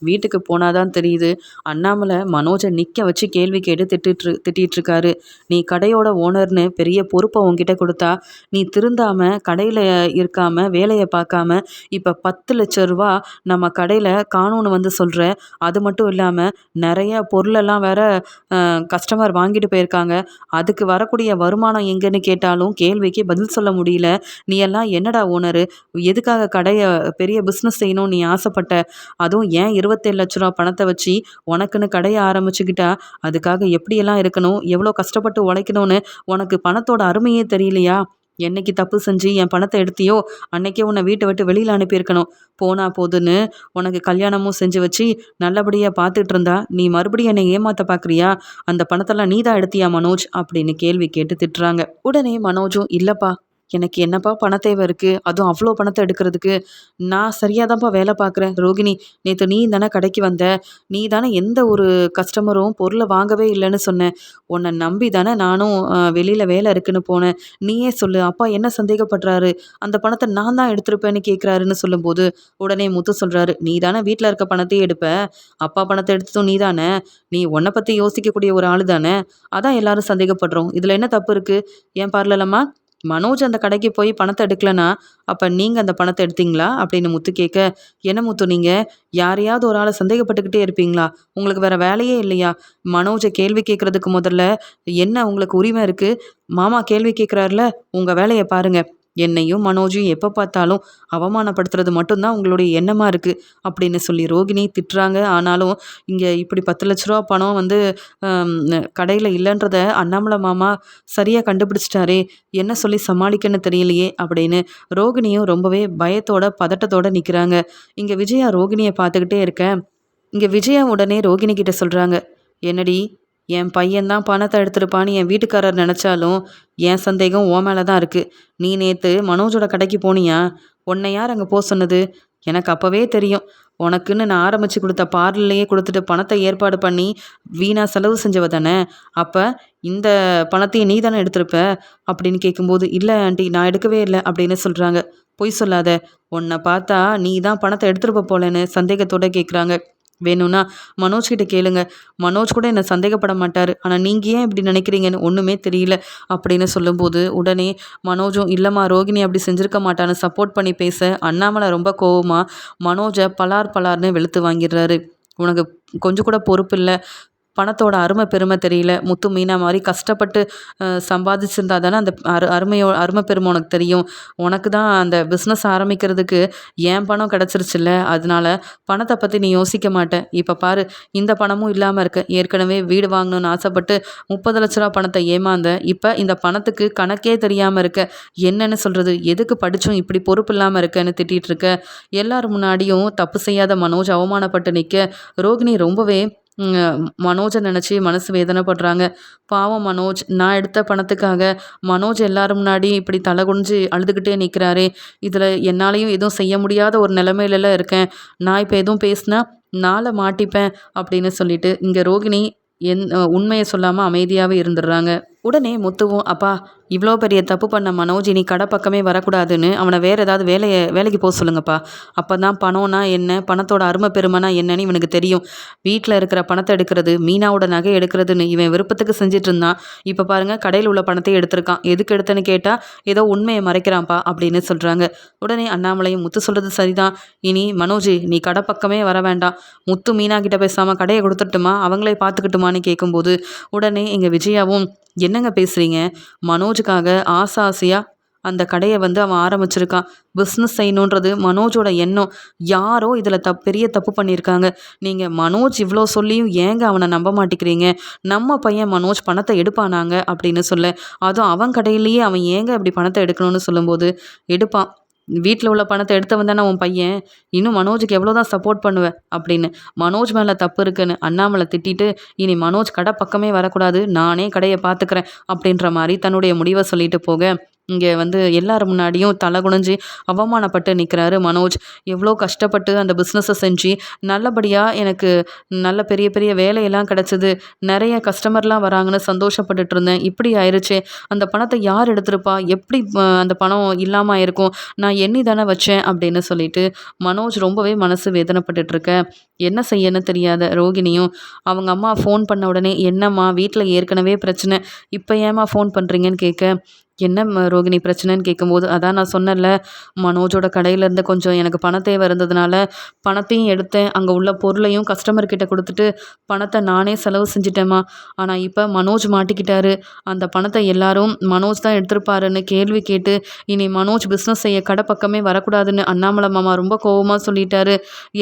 வீட்டுக்கு போனா தான் தெரியுது, அண்ணாமலை மனோஜ நிக்க வச்சு கேள்வி கேட்டு திட்டிட்டு இருக்காரு. "நீ கடையோட ஓனர்னு பெரிய பொறுப்ப உன்கிட்ட குடுத்தா, நீ திருந்தாம கடையில இருக்காம, வேலைய பார்க்காம, இப்ப ரூ. 10,00,000 நம்ம கடையில காணோம்னு வந்து சொல்ற. அது மட்டும் இல்லாம நெறைய பொருளெல்லாம் வேற கஸ்டமர் வாங்கிட்டு போயிருக்காங்க. அதுக்கு வரக்கூடிய வருமானம் எங்கன்னு கேட்டாலும் கேள்விக்கு பதில் சொல்ல முடியல. நீ எல்லாம் என்னடா ஓனரு? எதுக்காக கடைய பெரிய பிசினஸ் செய்யணும்னு நீ ஆசைப்பட்ட? அதுவும் ஏன் ரூ. 27,00,000 பணத்த வச்சு உனக்குன்னு கடைய ஆரம்பிச்சுக்கிட்டா, அதுக்காக எப்படியெல்லாம் இருக்கணும்? எவ்வளோ கஷ்டப்பட்டு உழைக்கணும்னு உனக்கு பணத்தோட அருமையே தெரியலையா? என்னைக்கு தப்பு செஞ்சு என் பணத்த எடுத்தியோ, அன்னைக்கே உன்ன வீட்ட விட்டு வெளியில அனுப்பியிருக்கணும். போனா போதுன்னு உனக்கு கல்யாணமும் செஞ்சு வச்சு நல்லபடியா பார்த்துட்டு இருந்தா, நீ மறுபடியும் என்னை ஏமாத்த பார்க்குறியா? அந்த பணத்தெல்லாம் நீ தான் எடுத்தியா மனோஜ்? அப்படின்னு கேள்வி கேட்டு திட்டுறாங்க. உடனே மனோஜும், இல்லப்பா, எனக்கு என்னப்பா பண தேவை இருக்கு? அதுவும் அவ்வளோ பணத்த எடுக்கிறதுக்கு. நான் சரியா தான்ப்பா வேலை பார்க்குறேன். ரோகிணி, நேத்து நீ தானே கடைக்கு வந்த. நீ தானே எந்த ஒரு கஸ்டமரும் பொருள வாங்கவே இல்லன்னு சொன்ன. உன்ன நம்பி தானே நானும் வெளியில வேலை இருக்குன்னு போனேன். நீயே சொல்லு, அப்பா என்ன சந்தேகப்படுறாரு? அந்த பணத்த நான் தான் எடுத்திருப்பேன்னு கேட்குறாருன்னு சொல்லும்போது, உடனே முத்து சொல்றாரு, நீ தானே வீட்ல இருக்க பணத்தையே எடுப்ப. அப்பா பணத்த எடுத்ததும் நீ தானே. நீ உன்ன பத்தி யோசிக்கக்கூடிய ஒரு ஆளு தானே. அதான் எல்லாரும் சந்தேகப்படுறோம். இதுல என்ன தப்பு இருக்கு? ஏன் பார்லலம்மா? மனோஜ் அந்த கடைக்கு போய் பணத்த எடுக்கலனா, அப்ப நீங்க அந்த பணத்த எடுத்தீங்களா? அப்படின்னு முத்து கேட்க, என்ன முத்து நீங்க? யாரையாவது ஒரு ஆள சந்தேகப்பட்டுக்கிட்டே இருப்பீங்களா? உங்களுக்கு வேற வேலையே இல்லையா? மனோஜ கேள்வி கேட்கறதுக்கு முதல்ல என்ன உங்களுக்கு உரிமை இருக்கு? மாமா கேள்வி கேட்கிறாருல, உங்க வேலைய பாருங்க. என்னையும் மனோஜையும் எப்ப பார்த்தாலும் அவமானப்படுத்துறது மட்டும் தான் உங்களுடைய எண்ணமா இருக்கு. அப்படின்னு சொல்லி ரோகிணி திட்டுறாங்க. ஆனாலும் இங்க இப்படி ரூ. 10,00,000 பணம் வந்து கடையில இல்லன்றத அண்ணாமலை மாமா சரியா கண்டுபிடிச்சிட்டாரே! என்ன சொல்லி சமாளிக்கன்னு தெரியலையே! அப்படின்னு ரோகிணியும் ரொம்பவே பயத்தோட, பதட்டத்தோட நிக்கிறாங்க. இங்க விஜயா ரோகிணிய பார்த்துக்கிட்டே இருக்க, இங்க விஜயா உடனே ரோகிணி கிட்ட சொல்றாங்க, "என்னடி, என் பையன் தான் பணத்த எடுத்திருப்பான்னு என் வீட்டுக்காரர் நெனச்சாலும், என் சந்தேகம் உன் மேல தான் இருக்கு. நீ நேத்து மனோஜோட கடைக்கு போனியா? உன்ன யார் அங்க சொன்னது? எனக்கு அப்பவே தெரியும். உனக்குன்னு நான் ஆரம்பிச்சு குடுத்த பார்லர்லயே குடுத்துட்டு பணத்த ஏற்பாடு பண்ணி, வீணா செலவு செஞ்சவ தானே! அப்ப இந்த பணத்தையும் நீ தானே எடுத்திருப்ப?" அப்படின்னு கேட்கும்போது, "இல்ல ஆன்ட்டி, நான் எடுக்கவே இல்ல" அப்படின்னு சொல்றாங்க. "பொய் சொல்லாத. உன்ன பார்த்தா நீ தான் பணத்த எடுத்திருப்ப போலன்னு" சந்தேகத்தோட கேட்குறாங்க. "வேணும்னா மனோஜ் கிட்ட கேளுங்க. மனோஜ் கூட என்ன சந்தேகப்பட மாட்டாரு. ஆனா நீங்க ஏன் இப்படி நினைக்கிறீங்கன்னு ஒண்ணுமே தெரியல" அப்படின்னு சொல்லும்போது, உடனே மனோஜும், "இல்லம்மா, ரோகிணி அப்படி செஞ்சிருக்க மாட்டான்னு" சப்போர்ட் பண்ணி பேச, அண்ணாமலை ரொம்ப கோவமா மனோஜ பலார் பலார்ன்னு வெளுத்து வாங்கிடுறாரு. "உனக்கு கொஞ்சம் கூட பொறுப்பு இல்ல. பணத்தோட அருமை பெருமை தெரியல. முத்து மீனா மாரி கஷ்டப்பட்டு சம்பாதிச்சிருந்தா தானே அந்த அருமை பெருமை உனக்கு தெரியும். உனக்கு தான் அந்த பிஸ்னஸ் ஆரம்பிக்கிறதுக்கு என் பணம் கிடச்சிருச்சுல்ல. அதனால பணத்த பத்தி நீ யோசிக்க மாட்ட. இப்ப பாரு, இந்த பணமும் இல்லாம இருக்க. ஏற்கனவே வீடு வாங்கணும்னு ஆசைப்பட்டு ரூ. 30,00,000 பணத்த ஏமாந்த. இப்ப இந்த பணத்துக்கு கணக்கே தெரியாம இருக்க. என்னன்னு சொல்றது? எதுக்கு படிச்சும் இப்படி பொறுப்பு இல்லாம இருக்கன்னு திட்டிட்டு இருக்க. எல்லார் முன்னாடியும் தப்பு செய்யாத மனோஜ் அவமானப்பட்டு நிக்க, ரோகிணி ரொம்பவே மனோஜ நினச்சி மனசு வேதனைப்படுறாங்க. பாவம் மனோஜ், நான் எடுத்த பணத்துக்காக மனோஜ் எல்லாரும் முன்னாடி இப்படி தலை குனிஞ்சு அழுதுகிட்டே நிற்கிறாரே! இதில என்னாலயும் எதுவும் செய்ய முடியாத ஒரு நிலைமையிலலாம் இருக்கேன். நான் இப்ப எதுவும் பேசினா நாள மாட்டிப்பேன் அப்படின்னு சொல்லிட்டு, இங்க ரோகிணி உண்மைய சொல்லாம அமைதியாவே இருந்துடுறாங்க. உடனே முத்துவும், "அப்பா, இவ்வளோ பெரிய தப்பு பண்ண மனோஜ் இனி கடை பக்கமே வரக்கூடாதுன்னு அவனை வேற ஏதாவது வேலைக்கு போக சொல்லுங்கப்பா. அப்பதான் பணம்னா என்ன, பணத்தோட அருமை பெருமைனா என்னன்னு இவனுக்கு தெரியும். வீட்டில் இருக்கிற பணத்தை எடுக்கிறது, மீனாவோட நகை எடுக்கிறதுன்னு இவன் விருப்பத்துக்கு செஞ்சுட்டு இருந்தான். இப்போ பாருங்க, கடையில் உள்ள பணத்தையும் எடுத்திருக்கான். எதுக்கு எடுத்தேன்னு கேட்டால் ஏதோ உண்மையை மறைக்கிறான்ப்பா" அப்படின்னு சொல்கிறாங்க. உடனே அண்ணாமலையும், "முத்து சொல்கிறது சரிதான். இனி மனோஜ், நீ கடை பக்கமே வர வேண்டாம். முத்து மீனா கிட்ட பேசாமல் கடையை கொடுத்துட்டுமா, அவங்களே பார்த்துக்கிட்டுமான்னு" கேட்கும்போது, உடனே எங்கள் விஜயாவும், "என்னங்க பேசுறீங்க? மனோஜுக்காக ஆசையா அந்த கடைய வந்து அவன் ஆரம்பிச்சிருக்கான். பிஸ்னஸ் செய்யணுன்றது மனோஜோட எண்ணம். யாரோ இதில பெரிய தப்பு பண்ணியிருக்காங்க. நீங்க மனோஜ் இவ்வளோ சொல்லியும் ஏங்க அவன நம்ப மாட்டேங்கிறீங்க? நம்ம பையன் மனோஜ் பணத்த எடுப்பானாங்க அப்படின்னு சொல்ல, அதுவும் அவன் கடையிலேயே அவன் ஏங்க இப்படி பணத்த எடுக்கணும்னு சொல்லும்போது, எடுப்பான். வீட்ல உள்ள பணத்த எடுத்தவன் தானே உன் பையன். இன்னும் மனோஜுக்கு எவ்வளோ தான் சப்போர்ட் பண்ணுவ?" அப்படின்னு. மனோஜ் மேல தப்பு இருக்குன்னு அண்ணாமலை திட்டிட்டு, "இனி மனோஜ் கடை பக்கமே வரக்கூடாது. நானே கடைய பார்த்துக்கிறேன்." அப்படின்ற மாரி தன்னுடைய முடிவ சொல்லிட்டு போக, இங்க வந்து எல்லார் முன்னாடியும் தலை குனிஞ்சு அவமானப்பட்டு நிக்கிறாரு மனோஜ். எவ்வளோ கஷ்டப்பட்டு அந்த பிஸ்னஸ செஞ்சு, நல்லபடியா எனக்கு நல்ல பெரிய பெரிய வேலையெல்லாம் கிடைச்சது. நெறைய கஸ்டமர்லாம் வராங்கன்னு சந்தோஷப்பட்டுட்டு இருந்தேன். இப்படி ஆயிருச்சே! அந்த பணத்த யார் எடுத்திருப்பா? எப்படி அந்த பணம் இல்லாம ஆயிருக்கும்? நான் எண்ணி தானே வச்சேன்." அப்படின்னு சொல்லிட்டு மனோஜ் ரொம்பவே மனசு வேதனைப்பட்டுட்டு இருக்க, என்ன செய்யன்னு தெரியாத ரோகிணியும் அவங்க அம்மா ஃபோன் பண்ண உடனே, "என்னம்மா வீட்ல ஏற்கனவே பிரச்சனை. இப்ப ஏம்மா ஃபோன் பண்றீங்கன்னு?" கேட்க, "என்ன ரோகிணி பிரச்சனைன்னு?" கேட்கும்போது, "அதான் நான் சொன்னேன்ல, மனோஜோட கடையிலேருந்து கொஞ்சம் எனக்கு பண தேவை இருந்ததுனால பணத்தையும் எடுத்தேன். அங்கே உள்ள பொருளையும் கஸ்டமர் கிட்ட கொடுத்துட்டு பணத்தை நானே செலவு செஞ்சுட்டேம்மா. ஆனால் இப்போ மனோஜ் மாட்டிக்கிட்டாரு. அந்த பணத்தை எல்லாரும் மனோஜ் தான் எடுத்திருப்பாருன்னு கேள்வி கேட்டு இனி மனோஜ் பிஸ்னஸ் செய்ய கடை பக்கமே வரக்கூடாதுன்னு அண்ணாமலை மாமா ரொம்ப கோவமாக சொல்லிட்டாரு.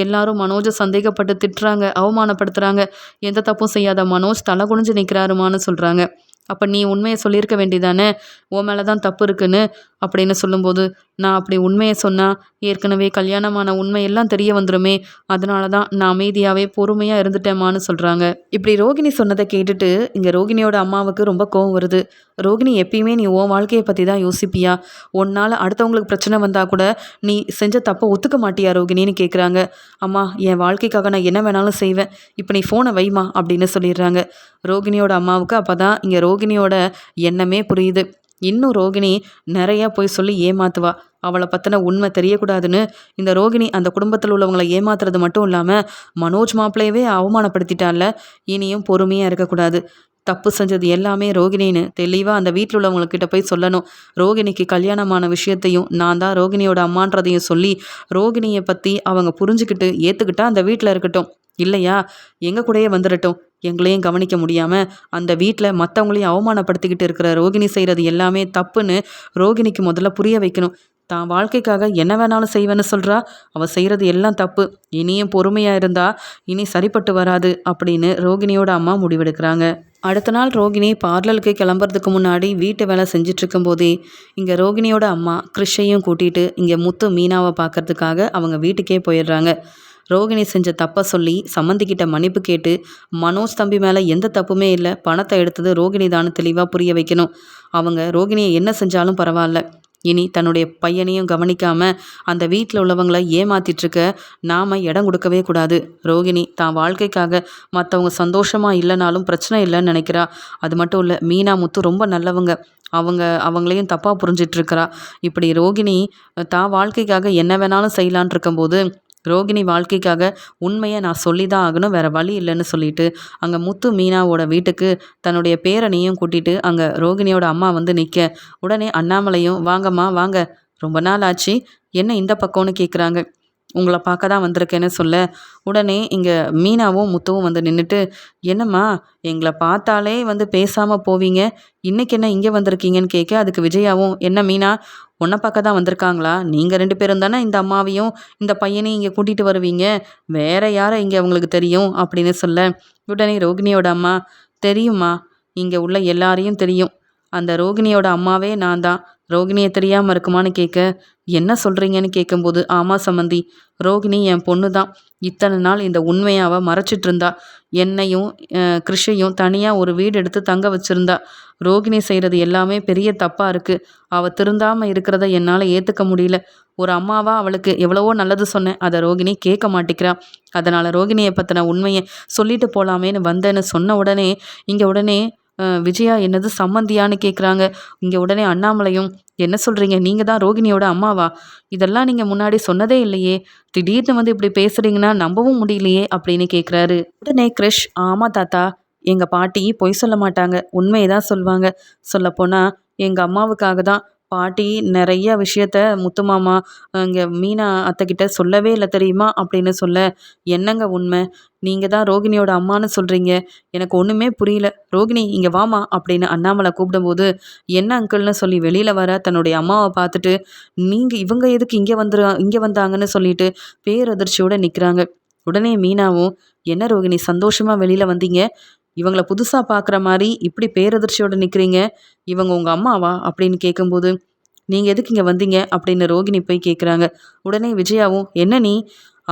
எல்லாரும் மனோஜை சந்தேகப்பட்டு திட்டுறாங்க, அவமானப்படுத்துகிறாங்க. எந்த தப்பும் செய்யாத மனோஜ் தலை குனிஞ்சு நிற்கிறாருமான்னு சொல்கிறாங்க. அப்போ நீ உண்மையை சொல்லியிருக்க வேண்டியதானே, உன் மேலே தான் தப்பு இருக்குன்னு அப்படின்னு சொல்லும்போது, "நான் அப்படி உண்மையை சொன்னால் ஏற்கனவே கல்யாணமான உண்மை எல்லாம் தெரிய வந்துருமே. அதனால தான் நான் அமைதியாகவே பொறுமையாக இருந்துட்டேம்மான்னு" சொல்கிறாங்க. இப்படி ரோகிணி சொன்னதை கேட்டுட்டு இங்கே ரோகிணியோட அம்மாவுக்கு ரொம்ப கோவம் வருது. "ரோகிணி, எப்பயுமே நீ உன் வாழ்க்கையை பற்றி தான் யோசிப்பியா? உன்னால் அடுத்தவங்களுக்கு பிரச்சனை வந்தால் கூட நீ செஞ்ச தப்பை ஒத்துக்க மாட்டியா ரோகிணின்னு?" கேட்குறாங்க. "அம்மா, என் வாழ்க்கைக்காக நான் என்ன வேணாலும் செய்வேன். இப்போ நீ ஃபோனை வைமா" அப்படின்னு சொல்லிடுறாங்க. ரோகிணியோட அம்மாவுக்கு அப்போ தான் இங்கே ரோகிணியோட எண்ணமே புரியுது. இன்னும் ரோகிணி நிறையா போய் சொல்லி ஏமாத்துவா. அவளை பற்றின உண்மை தெரியக்கூடாதுன்னு இந்த ரோகிணி அந்த குடும்பத்தில் உள்ளவங்களை ஏமாத்துறது மட்டும் இல்லாமல் மனோஜ் மாப்பிள்ளையவே அவமானப்படுத்திட்டால. இனியும் பொறுமையாக இருக்கக்கூடாது. தப்பு செஞ்சது எல்லாமே ரோகிணின்னு தெளிவாக அந்த வீட்டில் உள்ளவங்கக்கிட்ட போய் சொல்லணும். ரோகிணிக்கு கல்யாணமான விஷயத்தையும் நான் தான் ரோகிணியோட அம்மான்றதையும் சொல்லி ரோகிணியை பற்றி அவங்க புரிஞ்சுக்கிட்டு ஏற்றுக்கிட்டா அந்த வீட்டில் இருக்கட்டும். இல்லையா எங்கள் கூடயே வந்துடட்டும். எங்களையும் கவனிக்க முடியாமல் அந்த வீட்டில் மற்றவங்களையும் அவமானப்படுத்திக்கிட்டு இருக்கிற ரோகிணி செய்கிறது எல்லாமே தப்புன்னு ரோகிணிக்கு முதல்ல புரிய வைக்கணும். தான் வாழ்க்கைக்காக என்ன வேணாலும் செய்வேன்னு சொல்கிறா. அவள் செய்கிறது எல்லாம் தப்பு. இனியும் பொறுமையாக இருந்தா இனி சரிப்பட்டு வராது அப்படின்னு ரோகிணியோட அம்மா முடிவெடுக்கிறாங்க. அடுத்த நாள் ரோகிணி பார்லருக்கு கிளம்புறதுக்கு முன்னாடி வீட்டு வேலை செஞ்சிட்ருக்கும் போதே இங்கே ரோகிணியோட அம்மா கிறிஷையும் கூட்டிகிட்டு இங்கே முத்து மீனாவை பார்க்கறதுக்காக அவங்க வீட்டுக்கே போயிடுறாங்க. ரோகிணி செஞ்ச தப்பை சொல்லி சம்மந்திக்கிட்ட மன்னிப்பு கேட்டு மனோஜ் தம்பி மேலே எந்த தப்புமே இல்லை, பணத்தை எடுத்தது ரோகிணி தான் தெளிவாக புரிய வைக்கணும். அவங்க ரோகிணியை என்ன செஞ்சாலும் பரவாயில்ல, இனி தன்னுடைய பையனையும் கவனிக்காம அந்த வீட்டில் உள்ளவங்களை ஏமாத்திட்டுருக்க நாம் இடம் கொடுக்கவே கூடாது. ரோகிணி தான் வாழ்க்கைக்காக மற்றவங்க சந்தோஷமாக இல்லைனாலும் பிரச்சனை இல்லைன்னு நினைக்கிறா. அது மட்டும் இல்லை, மீனா முத்து ரொம்ப நல்லவங்க. அவங்களையும் தப்பாக புரிஞ்சிட்ருக்கிறா. இப்படி ரோகிணி தான் வாழ்க்கைக்காக என்ன வேணாலும் செய்யலான் இருக்கும்போது ரோகிணி வாழ்க்கைக்காக உண்மையை நான் சொல்லி தான் ஆகணும், வேறு வழி இல்லைன்னு சொல்லிட்டு அங்கே முத்து மீனாவோட வீட்டுக்கு தன்னுடைய பேரனையும் கூட்டிகிட்டு அங்கே ரோகிணியோட அம்மா வந்து நிற்க, உடனே அண்ணாமலையும், "வாங்கம்மா வாங்க, ரொம்ப நாள் ஆச்சு, என்ன இந்த பக்கம்னு கேட்குறாங்க. உங்களை பார்க்க தான் வந்திருக்கேன்னு சொல்ல, உடனே இங்கே மீனாவும் முத்துவும் வந்து நின்றுட்டு, "என்னம்மா, எங்களை பார்த்தாலே வந்து பேசாமல் போவீங்க, இன்னைக்கு என்ன இங்கே வந்திருக்கீங்கன்னு?" கேட்க, அதுக்கு விஜயாவும், "என்ன மீனா, உன்னை பார்க்க தான் வந்திருக்காங்களா? நீங்கள் 2 பேரும் தானே இந்த அம்மாவையும் இந்த பையனையும் இங்கே கூட்டிகிட்டு வருவீங்க, வேற யாரை இங்கே அவங்களுக்கு தெரியும்?" அப்படின்னு சொல்ல, உடனே ரோகிணியோட அம்மா, "தெரியுமா, இங்கே உள்ள எல்லாரையும் தெரியும். அந்த ரோகிணியோட அம்மாவே நான் தான். ரோகிணியை தெரியாமல் இருக்குமான்னு?" கேட்க, "என்ன சொல்கிறீங்கன்னு?" கேட்கும்போது, "ஆமாம் சம்மந்தி, ரோகிணி என் பொண்ணு தான். இத்தனை நாள் இந்த உண்மையை அவள் மறைச்சிட்டு இருந்தா. என்னையும் கிறிஷையும் தனியாக ஒரு வீடு எடுத்து தங்க வச்சுருந்தா. ரோகிணி செய்கிறது எல்லாமே பெரிய தப்பாக இருக்குது. அவள் திருந்தாமல் இருக்கிறத என்னால் ஏற்றுக்க முடியல. ஒரு அம்மாவா அவளுக்கு எவ்வளவோ நல்லது சொன்னேன், அதை ரோகிணி கேட்க மாட்டேங்கிறா. அதனால் ரோகிணியை பற்றின உண்மையை சொல்லிட்டு போகலாமேன்னு வந்தேன்னு" சொன்ன உடனே உடனே விஜயா, "என்னது சம்மந்தியான்னு?" கேட்குறாங்க. இங்கே உடனே அண்ணாமலையும், "என்ன சொல்கிறீங்க? நீங்கள் தான் ரோகிணியோட அம்மாவா? இதெல்லாம் நீங்கள் முன்னாடி சொன்னதே இல்லையே. திடீர்னு வந்து இப்படி பேசுகிறீங்கன்னா நம்பவும் முடியலையே" அப்படின்னு கேட்குறாரு. உடனே கிரிஷ், "ஆமாம் தாத்தா, எங்கள் பாட்டி பொய் சொல்ல மாட்டாங்க, உண்மையை தான் சொல்லுவாங்க. சொல்லப்போனால் எங்கள் அம்மாவுக்காக தான் பாட்டி நிறைய விஷயத்த முத்துமாமா இங்கே மீனா அத்தைக்கிட்ட சொல்லவே இல்லை தெரியுமா" அப்படின்னு சொல்ல, "என்னங்க உண்மை? நீங்கள் தான் ரோகிணியோட அம்மான்னு சொல்கிறீங்க, எனக்கு ஒன்றுமே புரியல. ரோகிணி இங்கே வாமா" அப்படின்னு அண்ணாமலை கூப்பிடும்போது, "என்ன அங்கிள்னு?" சொல்லி வெளியில் வர தன்னுடைய அம்மாவை பார்த்துட்டு, இவங்க எதுக்கு இங்கே வந்தாங்கன்னு சொல்லிட்டு பேரதிர்ச்சியோடு நிற்கிறாங்க. உடனே மீனாவும், "என்ன ரோகிணி, சந்தோஷமாக வெளியில் வந்தீங்க, இவங்கள புதுசாக பார்க்குற மாதிரி இப்படி பேரதிர்ச்சியோடு நிற்கிறீங்க, இவங்க உங்கள் அம்மாவா?" அப்படின்னு கேட்கும்போது, நீங்கள் எதுக்கு இங்கே வந்தீங்க அப்படின்னு ரோகிணி போய் கேட்குறாங்க. உடனே விஜயாவும், என்ன நீ,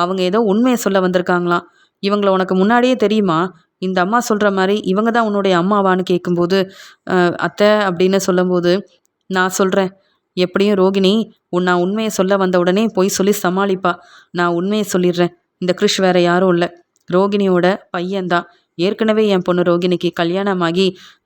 அவங்க ஏதோ உண்மையை சொல்ல வந்திருக்காங்களாம். இவங்கள உனக்கு முன்னாடியே தெரியுமா? இந்த அம்மா சொல்கிற மாதிரி இவங்க தான் உன்னுடைய அம்மாவான்னு கேட்கும்போது, அத்தை அப்படின்னு சொல்லும்போது, நான் சொல்கிறேன், எப்படியும் ரோகிணி நான் உண்மையை சொல்ல வந்த உடனே போய் சொல்லி சமாளிப்பா. நான் உண்மையை சொல்லிடுறேன். இந்த கிருஷ் வேற யாரும் இல்லை, ரோகிணியோட பையன்தான். ஏற்கனவே என் பொண்ணு ரோகிணிக்கு கல்யாணமாகி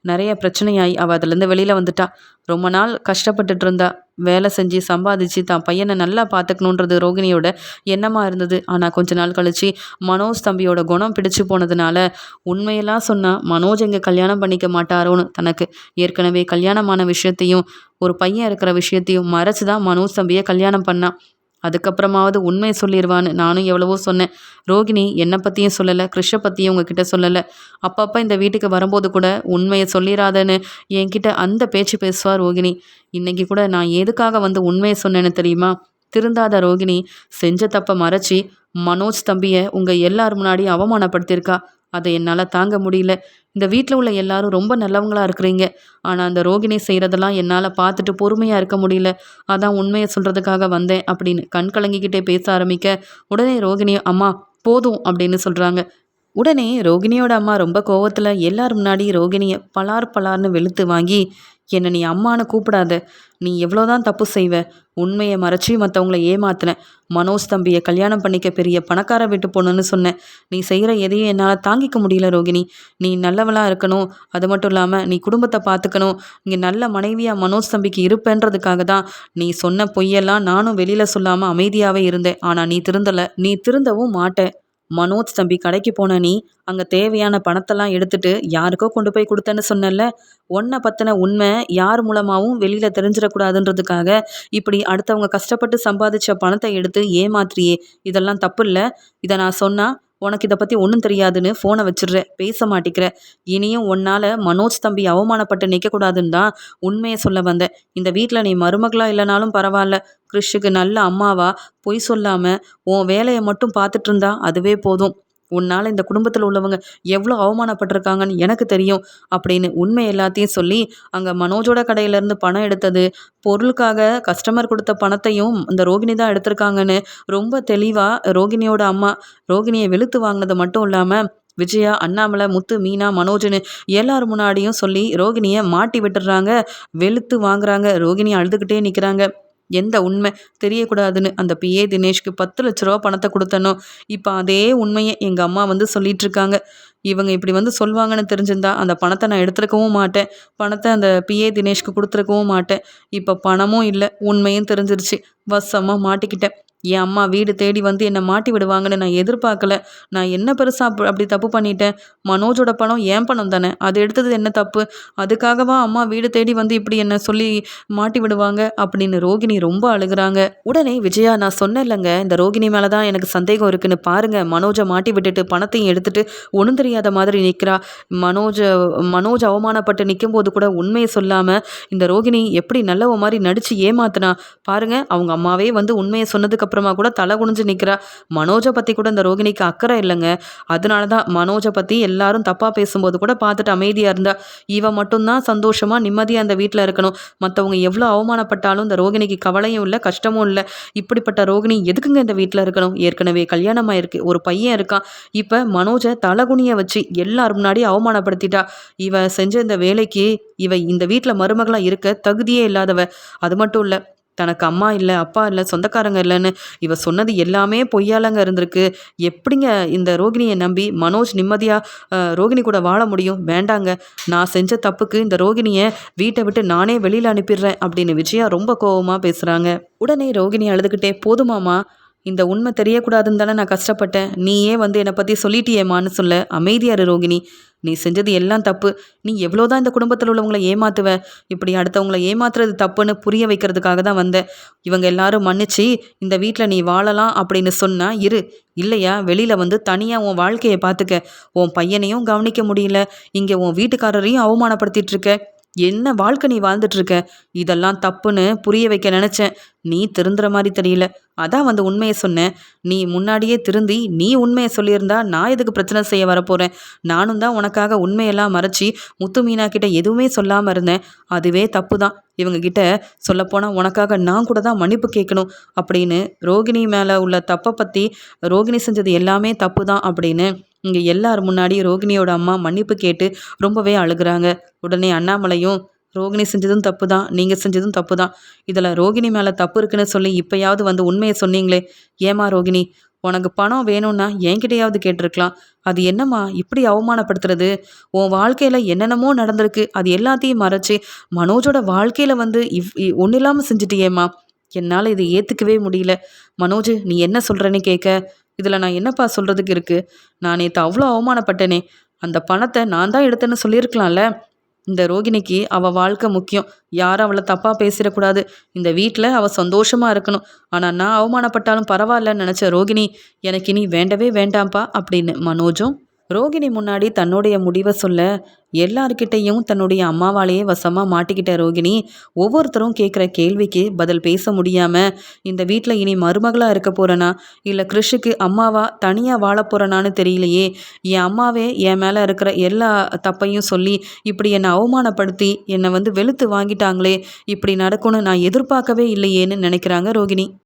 நிறைய பிரச்சனையாகி அவள் அதுலேருந்து வெளியில் வந்துட்டா. ரொம்ப நாள் கஷ்டப்பட்டுட்டு இருந்தா. வேலை செஞ்சு சம்பாதிச்சு தான் பையனை நல்லா பார்த்துக்கணுன்றது ரோகிணியோட எண்ணமாக இருந்தது. ஆனால் கொஞ்ச நாள் கழிச்சு மனோஜ் தம்பியோட குணம் பிடிச்சு போனதுனால உண்மையெல்லாம் சொன்னால் மனோஜ் எங்கே கல்யாணம் பண்ணிக்க மாட்டாரோன்னு தனக்கு ஏற்கனவே கல்யாணமான விஷயத்தையும் ஒரு பையன் இருக்கிற விஷயத்தையும் மறைச்சு தான் மனோஜ் தம்பியை கல்யாணம் பண்ணான். அதுக்கப்புறமாவது உண்மையை சொல்லிடுவான்னு நானும் எவ்வளவோ சொன்னேன். ரோகிணி என்னை பற்றியும் சொல்லலை, கிருஷை பற்றியும் உங்ககிட்ட சொல்லலை. அப்பப்போ இந்த வீட்டுக்கு வரும்போது கூட உண்மையை சொல்லிடாதேன்னு என்கிட்ட அந்த பேச்சு பேசுவா ரோகிணி. இன்னைக்கு கூட நான் எதுக்காக வந்து உண்மையை சொன்னேன்னு தெரியுமா? திருந்தாத ரோகிணி செஞ்ச தப்பை மறைச்சி மனோஜ் தம்பியை உங்கள் எல்லார் முன்னாடி அவமானப்படுத்தியிருக்கா. அதை என்னால் தாங்க முடியல. இந்த வீட்டில் உள்ள எல்லாரும் ரொம்ப நல்லவங்களா இருக்கிறீங்க. ஆனால் அந்த ரோகிணி செய்கிறதெல்லாம் என்னால் பார்த்துட்டு பொறுமையாக இருக்க முடியல. அதான் உண்மையை சொல்கிறதுக்காக வந்தேன் அப்படின்னு கண் கலங்கிக்கிட்டே பேச ஆரம்பிக்க, உடனே ரோகிணி அம்மா போதும் அப்படின்னு சொல்கிறாங்க. உடனே ரோகிணியோட அம்மா ரொம்ப கோவத்தில் எல்லார் முன்னாடி ரோகிணியை பலார் பலார்னு வெளுத்து வாங்கி, என்னை நீ அம்மானு கூப்பிடாத, நீ எவ்வளோதான் தப்பு செய்வ, உண்மையை மறைச்சி மற்றவங்கள ஏமாத்தின, மனோஜ் தம்பியை கல்யாணம் பண்ணிக்க பெரிய பணக்கார வீட்டு பொண்ணுன்னு சொன்னேன். நீ செய்கிற எதையும் என்னால் தாங்கிக்க முடியல ரோகிணி. நீ நல்லவளாக இருக்கணும், அது மட்டும் இல்லாமல் நீ குடும்பத்தை பார்த்துக்கணும், இங்கே நல்ல மனைவியாக மனோஜ் தம்பிக்கு இருப்பேன்றதுக்காக தான் நீ சொன்ன பொய்யெல்லாம் நானும் வெளியில் சொல்லாமல் அமைதியாகவே இருந்தேன். ஆனால் நீ திருந்தலை, நீ திருந்தவும் மாட்டேன். மனோஜ் தம்பி கடைக்கு போன நீ அங்கே தேவையான பணத்தெல்லாம் எடுத்துட்டு யாருக்கோ கொண்டு போய் கொடுத்தேன்னு சொன்னல. உன்னை பற்றின உண்மை யார் மூலமாகவும் வெளியில் தெரிஞ்சிடக்கூடாதுன்றதுக்காக இப்படி அடுத்தவங்க கஷ்டப்பட்டு சம்பாதிச்ச பணத்தை எடுத்து ஏமாத்திரியே, இதெல்லாம் தப்பு இல்லை. இதை நான் சொன்னால் உனக்கு இதை பற்றி ஒன்றும் தெரியாதுன்னு ஃபோனை வச்சிடுற, பேச மாட்டிக்கிற. இனியும் உன்னால் மனோஜ் தம்பி அவமானப்பட்டு நிற்கக்கூடாதுன்னு தான் உண்மையை சொல்ல வந்தேன். இந்த வீட்டில் நீ மருமகளாக இல்லைனாலும் பரவாயில்ல, கிறிஷுக்கு நல்ல அம்மாவா பொய் சொல்லாமல் உன் வேலையை மட்டும் பார்த்துட்டு இருந்தா அதுவே போதும். உன்னால் இந்த குடும்பத்தில் உள்ளவங்க எவ்வளோ அவமானப்பட்டிருக்காங்கன்னு எனக்கு தெரியும் அப்படின்னு உண்மை எல்லாத்தையும் சொல்லி, அங்கே மனோஜோட கடையிலேருந்து பணம் எடுத்தது, பொருளுக்காக கஸ்டமர் கொடுத்த பணத்தையும் இந்த ரோகிணி தான் எடுத்திருக்காங்கன்னு ரொம்ப தெளிவாக ரோகிணியோட அம்மா ரோகிணியை வெளுத்து வாங்கினது மட்டும் இல்லாமல் விஜயா, அண்ணாமலை, முத்து, மீனா, மனோஜ்னு எல்லார் முன்னாடியும் சொல்லி ரோகிணியை மாட்டி விட்டுடுறாங்க. வெளுத்து வாங்குறாங்க. ரோகிணி அழுதுகிட்டே நிற்கிறாங்க. எந்த உண்மை தெரியக்கூடாதுன்னு அந்த பிஏ தினேஷ்க்கு 10 லட்ச ரூபா பணத்தை கொடுத்தனோ, இப்போ அதே உண்மையை எங்கள் அம்மா வந்து சொல்லிட்டு இருக்காங்க. இவங்க இப்படி வந்து சொல்லுவாங்கன்னு தெரிஞ்சிருந்தா அந்த பணத்தை நான் எடுத்துருக்கவும் மாட்டேன். பணத்தை அந்த பிஏ தினேஷ்க்கு கொடுத்துருக்கவும் மாட்டேன். இப்போ பணமும் இல்லை, உண்மையும் தெரிஞ்சிருச்சு. வசமாக மாட்டிக்கிட்டேன். என் அம்மா வீடு தேடி வந்து என்னை மாட்டி விடுவாங்கன்னு நான் எதிர்பார்க்கல. நான் என்ன பெருசாக அப்படி தப்பு பண்ணிட்டேன்? மனோஜோட பணம் என் பணம் தானே, அது எடுத்தது என்ன தப்பு? அதுக்காகவா அம்மா வீடு தேடி வந்து இப்படி என்னை சொல்லி மாட்டி விடுவாங்க அப்படின்னு ரோகிணி ரொம்ப அழுகுறாங்க. உடனே விஜயா, நான் சொன்னேன்லங்க, இந்த ரோகிணி மேலே தான் எனக்கு சந்தேகம் இருக்குன்னு, பாருங்க மனோஜை மாட்டி விட்டுட்டு பணத்தையும் எடுத்துட்டு ஒன்றும் தெரியாத மாதிரி நிற்கிறா. மனோஜ் அவமானப்பட்டு நிற்கும் போது கூட உண்மையை சொல்லாமல் இந்த ரோகிணி எப்படி நல்லவ மாதிரி நடித்து ஏமாத்தினா பாருங்க. அவங்க அம்மாவே வந்து உண்மையை சொன்னதுக்கு அப்புறமா கூட தலை குனிஞ்சு நிற்கிறா. மனோஜை பற்றி கூட இந்த ரோகிணிக்கு அக்கறை இல்லைங்க. அதனால தான் மனோஜை பற்றி எல்லாரும் தப்பாக பேசும்போது கூட பார்த்துட்டு அமைதியாக இருந்தா. இவன் மட்டும்தான் சந்தோஷமாக நிம்மதியாக அந்த வீட்டில் இருக்கணும். மற்றவங்க எவ்வளோ அவமானப்பட்டாலும் இந்த ரோகிணிக்கு கவலையும் இல்லை, கஷ்டமும் இல்லை. இப்படிப்பட்ட ரோகிணி எதுக்குங்க இந்த வீட்டில் இருக்கணும்? ஏற்கனவே கல்யாணமாக இருக்கு, ஒரு பையன் இருக்கான். இப்போ மனோஜை தலகுனியை வச்சு எல்லார் முன்னாடி அவமானப்படுத்திட்டா. இவ செஞ்ச இந்த வேலைக்கு இவ இந்த வீட்டில் மருமகளாக இருக்க தகுதியே இல்லாதவ. அது மட்டும் இல்லை, தனக்கு அம்மா இல்லை, அப்பா இல்லை, சொந்தக்காரங்க இல்லைன்னு இவ சொன்னது எல்லாமே பொய்யாலங்க இருந்திருக்கு. எப்படிங்க இந்த ரோகிணியை நம்பி மனோஜ் நிம்மதியாக ரோகிணி கூட வாழ முடியும்? வேண்டாங்க, நான் செஞ்ச தப்புக்கு இந்த ரோகிணியை வீட்டை விட்டு நானே வெளியில் அனுப்பிடுறேன் அப்படின்னு விஜயா ரொம்ப கோபமாக பேசுகிறாங்க. உடனே ரோகிணி அழுதுகிட்டே, போதுமாமா, இந்த உண்மை தெரியக்கூடாதுன்னு தானே நான் கஷ்டப்பட்டேன். நீயே வந்து என்னை பற்றி சொல்லிட்டியேம்மான்னு சொல்ல, அமைதியாரு ரோகிணி, நீ செஞ்சது எல்லாம் தப்பு. நீ எவ்வளோதான் இந்த குடும்பத்தில் உள்ளவங்களை ஏமாத்துவ? இப்படி அடுத்தவங்களை ஏமாத்துறது தப்புன்னு புரிய வைக்கிறதுக்காக தான் வந்தேன். இவங்க எல்லாரும் மன்னிச்சு இந்த வீட்டில் நீ வாழலாம் அப்படின்னு சொன்னா இரு, இல்லையா வெளியில் வந்து தனியாக உன் வாழ்க்கையை பார்த்துக்க. உன் பையனையும் கவனிக்க முடியல, இங்கே உன் வீட்டுக்காரரையும் அவமானப்படுத்திட்டு இருக்க. என்ன வாழ்க்கை நீ வாழ்ந்துட்டு இருக்க? இதெல்லாம் தப்புன்னு புரிய வைக்க நினைச்சேன். நீ திருந்துற மாதிரி தெரியல. அதான் வந்து உண்மையை சொன்னேன். நீ முன்னாடியே திருந்தி நீ உண்மையை சொல்லியிருந்தா நான் எதுக்கு பிரச்சனை செய்ய வரப்போறேன்? நானும் தான் உனக்காக உண்மையெல்லாம் மறைச்சி முத்து மீனா கிட்ட எதுவுமே சொல்லாமல் இருந்தேன். அதுவே தப்பு தான். இவங்க கிட்ட சொல்லப்போனால் உனக்காக நான் கூட தான் மன்னிப்பு கேட்கணும் அப்படின்னு ரோகிணி மேலே உள்ள தப்பை பற்றி, ரோகிணி செஞ்சது எல்லாமே தப்பு தான் அப்படின்னு இங்கே எல்லார் முன்னாடி ரோகிணியோட அம்மா மன்னிப்பு கேட்டு ரொம்பவே அழுகுறாங்க. உடனே அண்ணாமலையும், ரோகிணி செஞ்சதும் தப்பு தான், நீங்கள் செஞ்சதும் தப்பு தான். இதில் ரோகிணி மேலே தப்பு இருக்குன்னு சொல்லி இப்போயாவது வந்து உண்மையை சொன்னீங்களே. ஏமா ரோகிணி, உனக்கு பணம் வேணும்னா என்கிட்டயாவது கேட்டிருக்கலாம். அது என்னம்மா இப்படி அவமானப்படுத்துறது? உன் வாழ்க்கையில் என்னென்னமோ நடந்திருக்கு. அது எல்லாத்தையும் மறைச்சி மனோஜோட வாழ்க்கையில் வந்து ஒன்றும் இல்லாமல் செஞ்சுட்டியேம்மா. என்னால் இதை ஏற்றுக்கவே முடியல. மனோஜ், நீ என்ன சொல்கிறேன்னு கேட்க, இதில் நான் என்னப்பா சொல்கிறதுக்கு இருக்குது? நான் நேற்று அவ்வளோ அவமானப்பட்டேனே. அந்த பணத்தை நான் தான் எடுத்தேன்னு சொல்லியிருக்கலாம்ல. இந்த ரோகிணிக்கு அவள் வாழ்க்கை முக்கியம். யாரும் அவளை தப்பாக பேசிடக்கூடாது. இந்த வீட்டில் அவள் சந்தோஷமாக இருக்கணும். ஆனால் நான் அவமானப்பட்டாலும் பரவாயில்லன்னு நினச்ச ரோகிணி எனக்கு இனி வேண்டவே வேண்டாம்ப்பா அப்படின்னு மனோஜும் ரோகிணி முன்னாடி தன்னுடைய முடிவை சொல்ல, எல்லார்கிட்டையும் தன்னுடைய அம்மாவாலேயே வசமாக மாட்டிக்கிட்ட ரோகிணி ஒவ்வொருத்தரும் கேட்குற கேள்விக்கு பதில் பேச முடியாமல், இந்த வீட்டில் இனி மருமகளாக இருக்க போகிறேனா இல்லை கிறிஷுக்கு அம்மாவா தனியாக வாழ போகிறேனான்னு தெரியலையே. என் அம்மாவே என் மேலே இருக்கிற எல்லா தப்பையும் சொல்லி இப்படி என்னை அவமானப்படுத்தி என்னை வந்து வெளுத்து வாங்கிட்டாங்களே. இப்படி நடக்கும்னு நான் எதிர்பார்க்கவே இல்லையேன்னு நினைக்கிறாங்க ரோகிணி.